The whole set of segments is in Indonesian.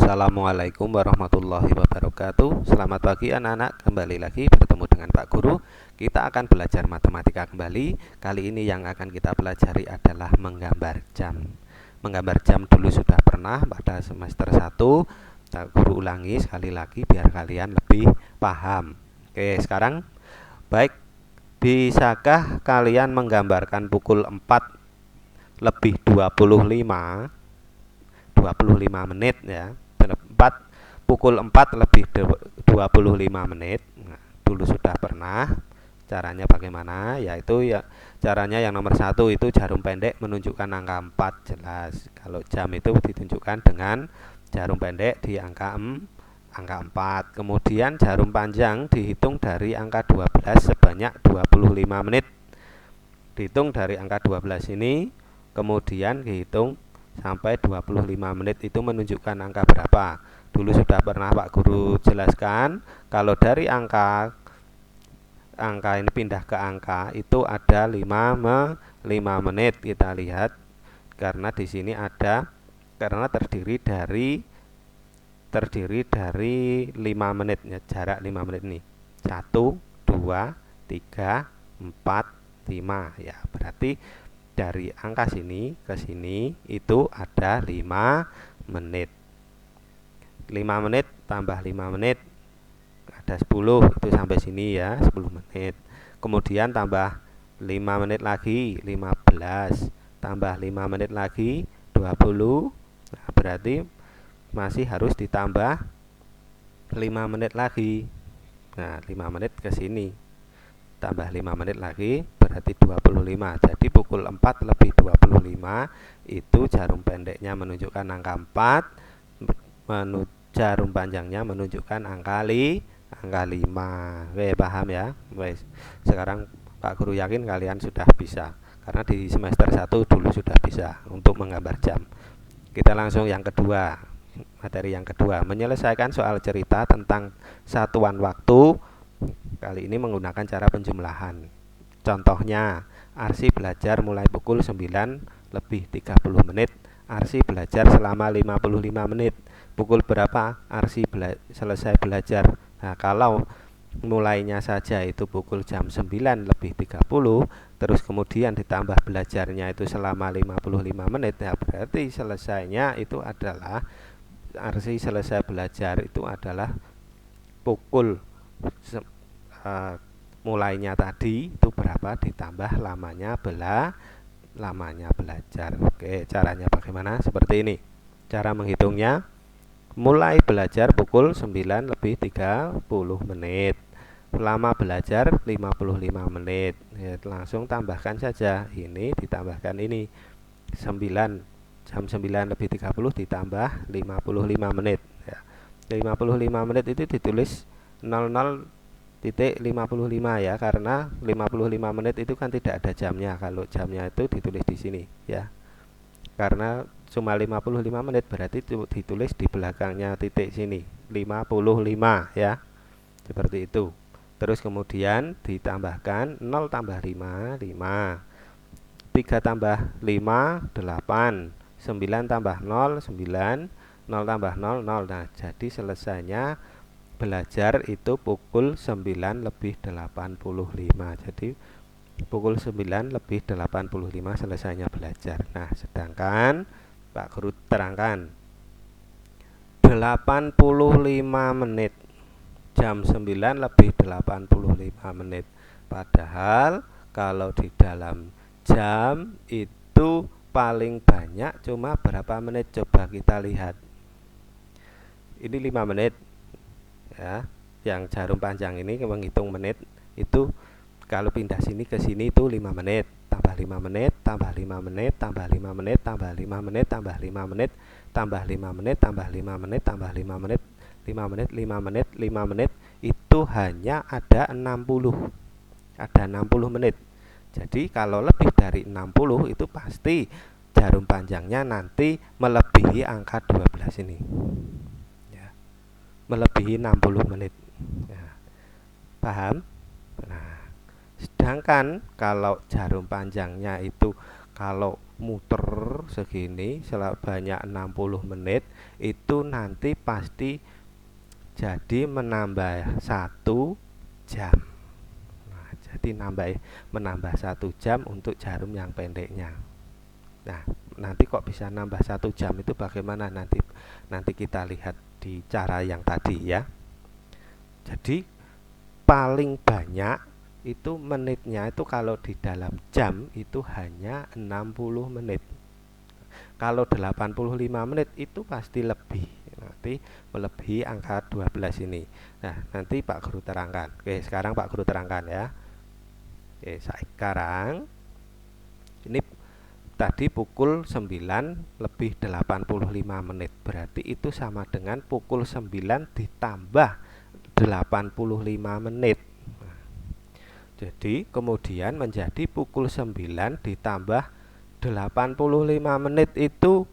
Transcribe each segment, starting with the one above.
Assalamualaikum warahmatullahi wabarakatuh. Selamat pagi anak-anak, kembali lagi bertemu dengan Pak Guru. Kita akan belajar matematika kembali. Kali ini yang akan kita pelajari adalah menggambar jam. Menggambar jam dulu sudah pernah pada semester 1. Pak Guru ulangi sekali lagi biar kalian lebih paham. Oke, sekarang baik, bisakah kalian menggambarkan pukul 4 lebih 25 menit ya. Pukul 4 lebih 25 menit. Nah, dulu sudah pernah. Caranya bagaimana? Yaitu ya caranya yang nomor 1 itu jarum pendek menunjukkan angka 4, jelas. Kalau jam itu ditunjukkan dengan jarum pendek di angka 4. Kemudian jarum panjang dihitung dari angka 12 sebanyak 25 menit. Dihitung dari angka 12 ini, kemudian dihitung sampai 25 menit itu menunjukkan angka berapa. Dulu sudah pernah Pak Guru jelaskan, kalau dari angka ini pindah ke angka itu ada 5 menit. Kita lihat karena di sini ada, karena terdiri dari 5 menit ya, jarak 5 menit ini. 1, 2, 3, 4, 5 ya. Berarti dari angka sini ke sini itu ada 5 menit. 5 menit tambah 5 menit ada 10, itu sampai sini ya, 10 menit. Kemudian tambah 5 menit lagi 15, tambah 5 menit lagi 20. Nah, berarti masih harus ditambah 5 menit lagi. Nah, 5 menit ke sini tambah 5 menit lagi berarti 25. Jadi pukul 4 lebih 25 itu jarum pendeknya menunjukkan angka 4, jarum panjangnya menunjukkan angka 5. Oke, paham ya? Wes. Sekarang Pak Guru yakin kalian sudah bisa, karena di semester 1 dulu sudah bisa untuk menggambar jam. Kita langsung yang kedua. Materi yang kedua, menyelesaikan soal cerita tentang satuan waktu. Kali ini menggunakan cara penjumlahan. Contohnya, Arsy belajar mulai pukul 9 lebih 30 menit. Arsy belajar selama 55 menit. Pukul berapa Arsy selesai belajar? Nah, kalau mulainya saja itu pukul jam 9 lebih 30, terus kemudian ditambah belajarnya itu selama 55 menit, ya berarti selesainya itu adalah, Arsy selesai belajar itu adalah pukul mulainya tadi itu berapa ditambah lamanya belajar. Oke, caranya bagaimana? Seperti ini cara menghitungnya. Mulai belajar pukul 9 lebih 30 menit, lama belajar 55 menit ya, langsung tambahkan saja, ini ditambahkan ini 9, jam 9 lebih 30 ditambah 55 menit ya. 55 menit itu ditulis 00.55 ya, karena 55 menit itu kan tidak ada jamnya. Kalau jamnya itu ditulis di sini ya, karena cuma 55 menit berarti ditulis di belakangnya titik sini 55 ya, seperti itu. Terus kemudian ditambahkan 0 tambah 5, 5, 3 tambah 5, 8, 9 tambah 0, 9, 0 tambah 0, 0. Nah, jadi selesainya belajar itu pukul 9 lebih 85. Jadi pukul 9 lebih 85 selesainya belajar. Nah, sedangkan Pak Guru terangkan 85 menit, jam 9 lebih 85 menit. Padahal kalau di dalam jam itu paling banyak cuma berapa menit? Coba kita lihat. Ini 5 menit ya. Yang jarum panjang ini menghitung menit itu kalau pindah sini ke sini itu 5 menit, tambah 5 menit, tambah 5 menit, tambah 5 menit, tambah 5 menit, tambah 5 menit, tambah 5 menit, tambah 5 menit, tambah 5 menit, 5 menit, 5 menit, 5 menit, itu hanya ada 60. Ada 60 menit. Jadi kalau lebih dari 60 itu pasti jarum panjangnya nanti melebihi angka 12 ini. Ya. Melebihi 60 menit. Ya. Paham? Nah, sedangkan kalau jarum panjangnya itu kalau muter segini sebanyak 60 menit itu nanti pasti jadi menambah 1 jam. Nah, jadi menambah 1 jam untuk jarum yang pendeknya. Nah, nanti kok bisa nambah 1 jam itu bagaimana nanti kita lihat di cara yang tadi ya. Jadi paling banyak itu menitnya itu kalau di dalam jam itu hanya 60 menit. Kalau 85 menit itu pasti lebih, nanti melebihi angka 12 ini. Nah, nanti Pak Guru terangkan. Oke, sekarang Pak Guru terangkan ya. Oke, sekarang ini tadi pukul 9 lebih 85 menit. Berarti itu sama dengan pukul 9 ditambah 85 menit. Jadi kemudian menjadi pukul 9 ditambah 85 menit itu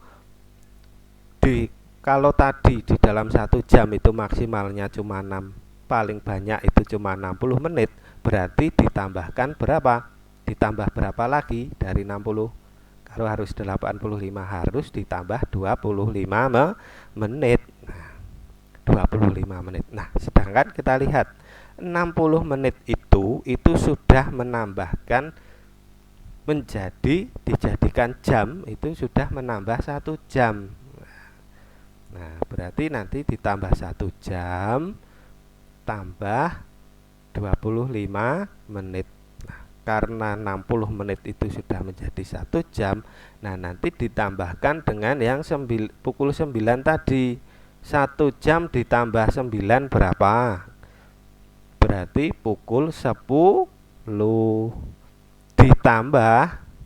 kalau tadi di dalam 1 jam itu maksimalnya cuma 6, paling banyak itu cuma 60 menit, berarti ditambahkan berapa? Ditambah berapa lagi dari 60? Kalau harus 85 harus ditambah 25 menit. Nah, 25 menit. Nah, sedangkan kita lihat 60 menit itu sudah menambahkan dijadikan jam itu sudah menambah 1 jam. Nah, berarti nanti ditambah 1 jam tambah 25 menit. Nah, karena 60 menit itu sudah menjadi 1 jam, nah nanti ditambahkan dengan yang pukul 9 tadi. 1 jam ditambah 9 berapa? Berarti pukul 10 ditambah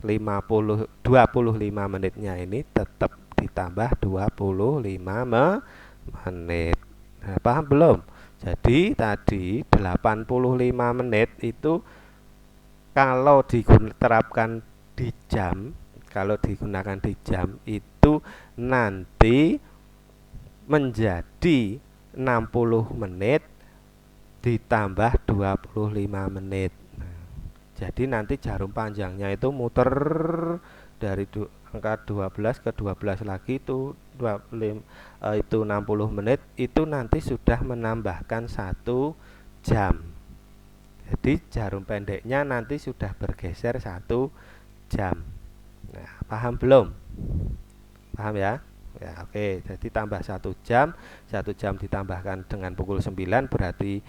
25 menitnya ini tetap ditambah 25 menit. Nah, paham belum? Jadi tadi 85 menit itu kalau diterapkan di jam, kalau digunakan di jam itu nanti menjadi 60 menit ditambah 25 menit. Nah, jadi nanti jarum panjangnya itu muter dari angka 12 ke 12 lagi itu 60 menit itu nanti sudah menambahkan 1 jam. Jadi jarum pendeknya nanti sudah bergeser 1 jam. Nah, paham belum? Paham ya? Ya, oke. Jadi tambah 1 jam, 1 jam ditambahkan dengan pukul 9 berarti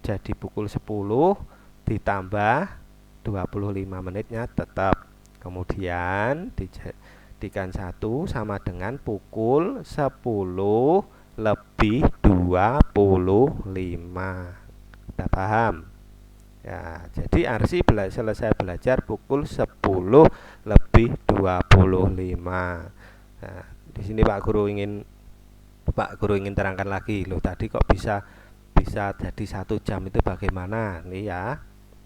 jadi pukul 10 ditambah 25 menitnya tetap. Kemudian dijadikan 1 sama dengan pukul 10 lebih 25. Kita paham? Ya, jadi Arsi selesai belajar pukul 10 lebih 25. Nah, di sini Pak Guru ingin terangkan lagi loh, tadi kok bisa jadi 1 jam itu bagaimana nih ya.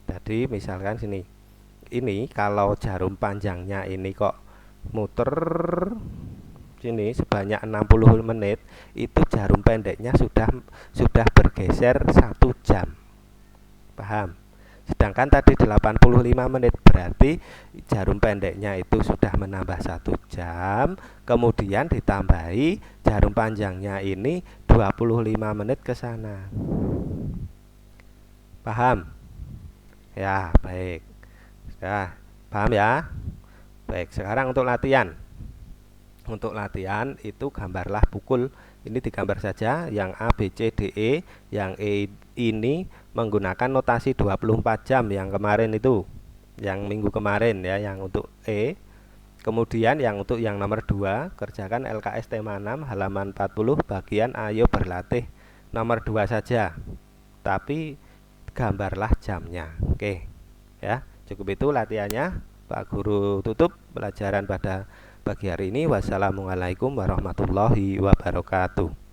Jadi misalkan ini kalau jarum panjangnya ini kok muter sini sebanyak 60 menit, itu jarum pendeknya sudah bergeser 1 jam. Paham? Sedangkan tadi 85 menit berarti jarum pendeknya itu sudah menambah 1 jam, kemudian ditambahi jarum panjangnya ini 25 menit ke sana. Paham? Ya, baik. Sudah paham ya? Baik, sekarang untuk latihan. Untuk latihan itu gambarlah pukul. Ini digambar saja yang A, B, C, D, E. Yang E ini menggunakan notasi 24 jam yang kemarin itu, yang minggu kemarin ya, yang untuk E. Kemudian yang untuk yang nomor 2, kerjakan LKS tema 6 halaman 40 bagian ayo berlatih nomor 2 saja. Tapi gambarlah jamnya. Oke. Ya, cukup itu latihannya. Pak Guru tutup pelajaran pada pagi hari ini. Wassalamualaikum warahmatullahi wabarakatuh.